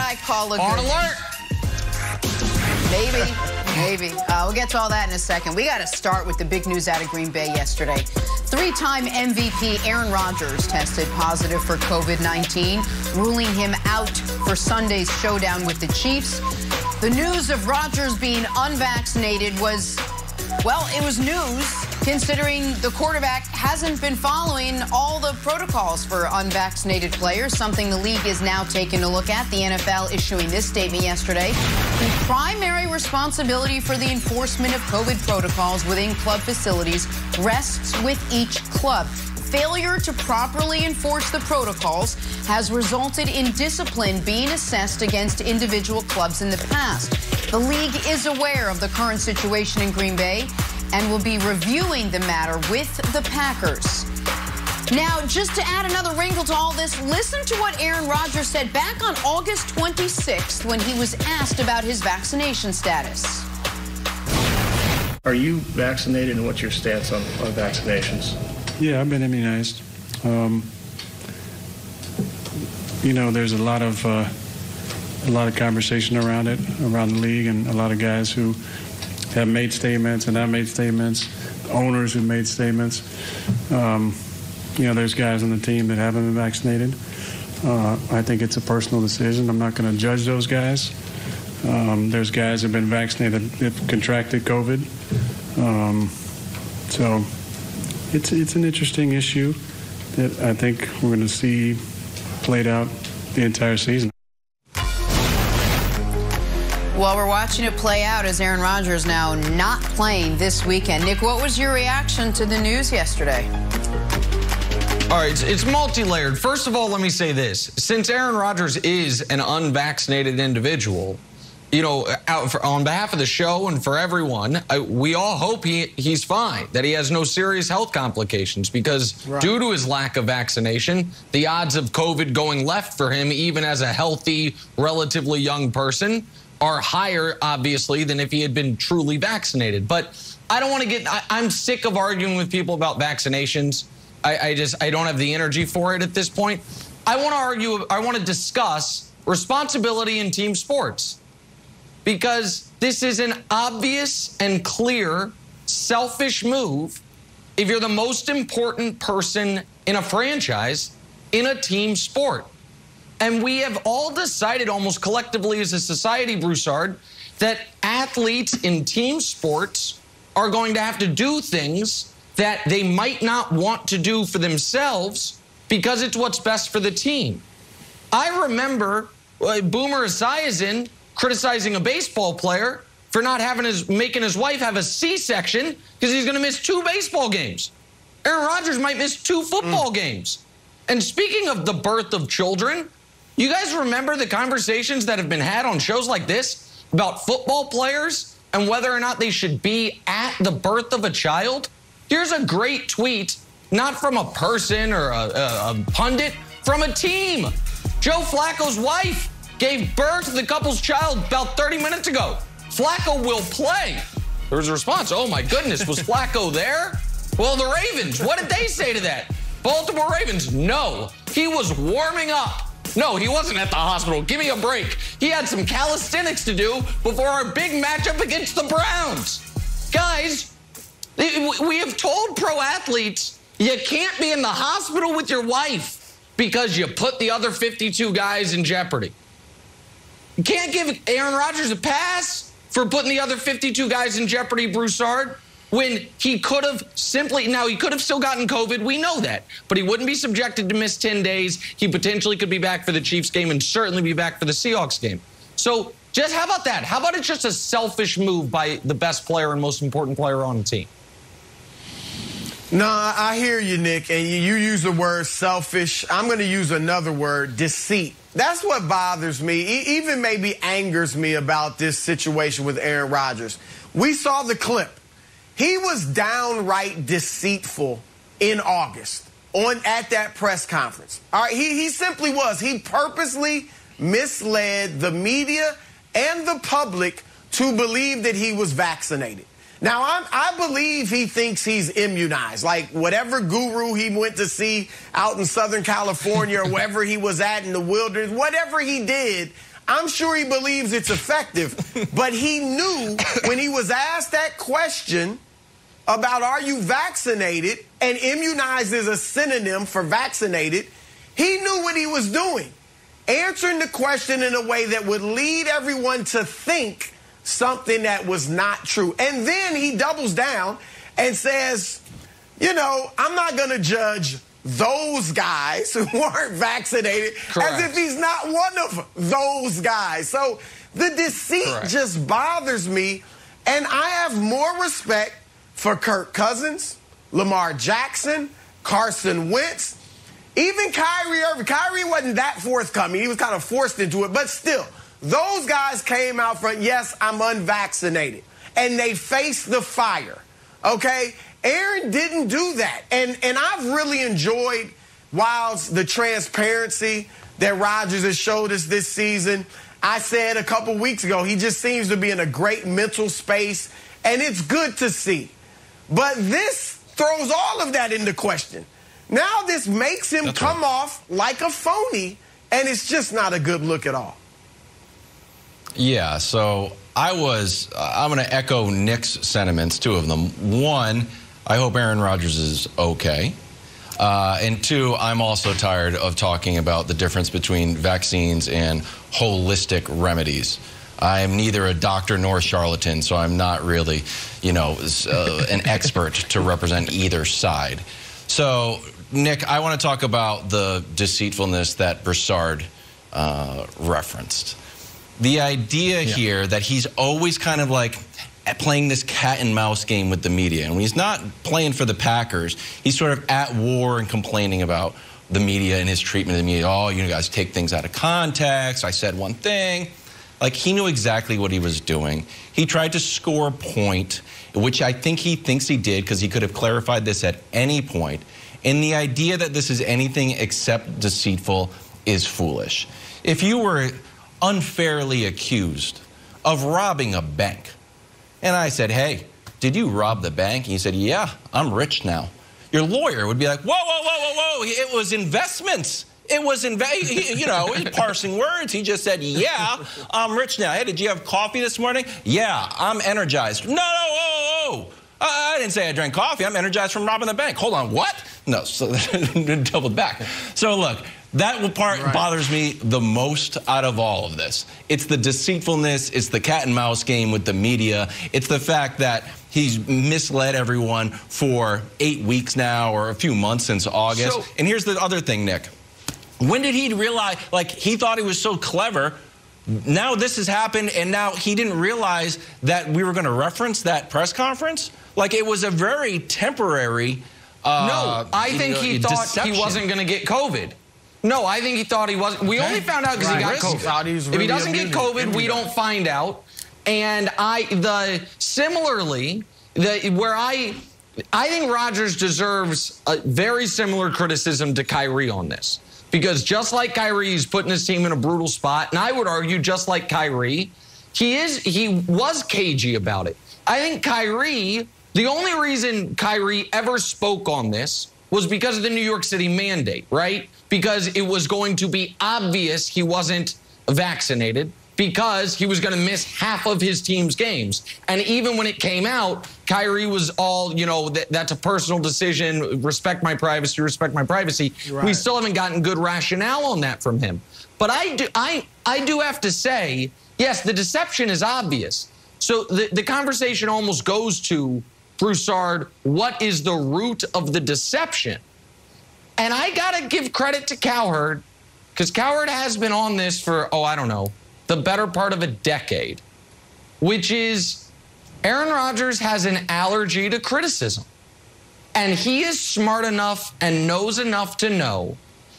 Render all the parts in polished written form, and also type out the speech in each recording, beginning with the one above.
I call a On good alert. Maybe. We'll get to all that in a second. We got to start with the big news out of Green Bay yesterday. Three-time MVP Aaron Rodgers tested positive for COVID-19, ruling him out for Sunday's showdown with the Chiefs. The news of Rodgers being unvaccinated was, well, it was news considering the quarterback hasn't been following all the protocols for unvaccinated players, something the league is now taking a look at. The NFL issuing this statement yesterday. The primary responsibility for the enforcement of COVID protocols within club facilities rests with each club. Failure to properly enforce the protocols has resulted in discipline being assessed against individual clubs in the past. The league is aware of the current situation in Green Bay and will be reviewing the matter with the Packers. Now, just to add another wrinkle to all this, listen to what Aaron Rodgers said back on August 26th when he was asked about his vaccination status. Are you vaccinated, and what's your stance on vaccinations? Yeah, I've been immunized. There's a lot of conversation around it, around the league, and a lot of guys who have made statements and I've made statements, owners who made statements. There's guys on the team that haven't been vaccinated. I think it's a personal decision. I'm not going to judge those guys. There's guys who have been vaccinated that have contracted COVID. So it's an interesting issue that I think we're going to see played out the entire season. Well, we're watching it play out as Aaron Rodgers now not playing this weekend. Nick, what was your reaction to the news yesterday? All right, it's multi-layered. First of all, let me say this. Since Aaron Rodgers is an unvaccinated individual, on behalf of the show and for everyone, we all hope he's fine, that he has no serious health complications, because due to his lack of vaccination, the odds of COVID going left for him, even as a healthy, relatively young person, are higher, obviously, than if he had been truly vaccinated. But I don't want to I'm sick of arguing with people about vaccinations. I don't have the energy for it at this point. I want to discuss responsibility in team sports, because this is an obvious and clear selfish move if you're the most important person in a franchise in a team sport. And we have all decided almost collectively as a society, Broussard, that athletes in team sports are going to have to do things that they might not want to do for themselves because it's what's best for the team. I remember Boomer Esiason criticizing a baseball player for not making his wife have a C-section because he's going to miss 2 baseball games. Aaron Rodgers might miss 2 football games. And speaking of the birth of children, you guys remember the conversations that have been had on shows like this about football players and whether or not they should be at the birth of a child? Here's a great tweet, not from a person or a pundit, from a team. Joe Flacco's wife gave birth to the couple's child about 30 minutes ago. Flacco will play. There was a response, oh my goodness, was Flacco there? Well, the Ravens, what did they say to that? Baltimore Ravens, no, he was warming up. No, he wasn't at the hospital. Give me a break. He had some calisthenics to do before our big matchup against the Browns. Guys, we have told pro athletes you can't be in the hospital with your wife because you put the other 52 guys in jeopardy. You can't give Aaron Rodgers a pass for putting the other 52 guys in jeopardy, Broussard, when he could have he could have still gotten COVID. We know that. But he wouldn't be subjected to miss 10 days. He potentially could be back for the Chiefs game and certainly be back for the Seahawks game. So just how about that? How about it's just a selfish move by the best player and most important player on the team? No, I hear you, Nick, and you use the word selfish. I'm going to use another word, deceit. That's what bothers me, even maybe angers me about this situation with Aaron Rodgers. We saw the clip. He was downright deceitful in August at that press conference. All right, he simply was. He purposely misled the media and the public to believe that he was vaccinated. Now, I believe he thinks he's immunized. Like whatever guru he went to see out in Southern California or wherever he was at in the wilderness, whatever he did, I'm sure he believes it's effective, but he knew when he was asked that question about are you vaccinated, and immunized is a synonym for vaccinated, he knew what he was doing, answering the question in a way that would lead everyone to think something that was not true. And then he doubles down and says, you know, I'm not going to judge those guys who aren't vaccinated. Correct. As if he's not one of those guys. So the deceit Correct. Just bothers me, and I have more respect for Kirk Cousins, Lamar Jackson, Carson Wentz, even Kyrie Irving. Kyrie wasn't that forthcoming. He was kind of forced into it, but still, those guys came out front, yes, I'm unvaccinated, and they faced the fire, okay? Aaron didn't do that, and I've really enjoyed, whilst the transparency that Rodgers has showed us this season. I said a couple weeks ago, he just seems to be in a great mental space, and it's good to see. But this throws all of that into question. Now this makes him come off like a phony, and it's just not a good look at all. Yeah, so I'm going to echo Nick's sentiments, two of them. One, I hope Aaron Rodgers is okay. And two, I'm also tired of talking about the difference between vaccines and holistic remedies. I am neither a doctor nor a charlatan, so I'm not really, you know, an expert to represent either side. So, Nick, I want to talk about the deceitfulness that Broussard referenced. The idea here that he's always kind of like playing this cat and mouse game with the media. And when he's not playing for the Packers, he's sort of at war and complaining about the media and his treatment of the media. Oh, you guys take things out of context. I said one thing. Like, he knew exactly what he was doing. He tried to score a point, which I think he thinks he did, because he could have clarified this at any point. And the idea that this is anything except deceitful is foolish. If you were unfairly accused of robbing a bank, and I said, hey, did you rob the bank? And you said, yeah, I'm rich now. Your lawyer would be like, whoa, whoa, whoa, whoa, whoa, it was investments. It was, you know, parsing words. He just said, yeah, I'm rich now. Hey, did you have coffee this morning? Yeah, I'm energized. No, whoa. I didn't say I drank coffee. I'm energized from robbing the bank. Hold on, what? No, so doubled back. So look, that part bothers me the most out of all of this. It's the deceitfulness. It's the cat and mouse game with the media. It's the fact that he's misled everyone for 8 weeks now, or a few months since August. And here's the other thing, Nick. When did he realize, like, he thought he was so clever? Now this has happened, and now he didn't realize that we were going to reference that press conference? Like, it was a very temporary No, I think he thought deception. He wasn't going to get COVID. No, I think he thought he wasn't. We only found out because he got COVID. If he doesn't get COVID, we don't find out. And similarly, I think Rodgers deserves a very similar criticism to Kyrie on this. Because just like Kyrie, he's putting his team in a brutal spot. And I would argue, just like Kyrie, he was cagey about it. I think Kyrie, the only reason Kyrie ever spoke on this was because of the New York City mandate, right? Because it was going to be obvious he wasn't vaccinated, because he was going to miss half of his team's games. And even when it came out, Kyrie was all, you know, that's a personal decision, respect my privacy, respect my privacy. Right. We still haven't gotten good rationale on that from him. But I do have to say, yes, the deception is obvious. So the conversation almost goes to, Broussard, what is the root of the deception? And I got to give credit to Cowherd, because Cowherd has been on this for, I don't know, the better part of a decade, which is Aaron Rodgers has an allergy to criticism. And he is smart enough and knows enough to know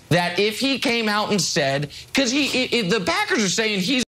that if he came out and said, because the Packers are saying he's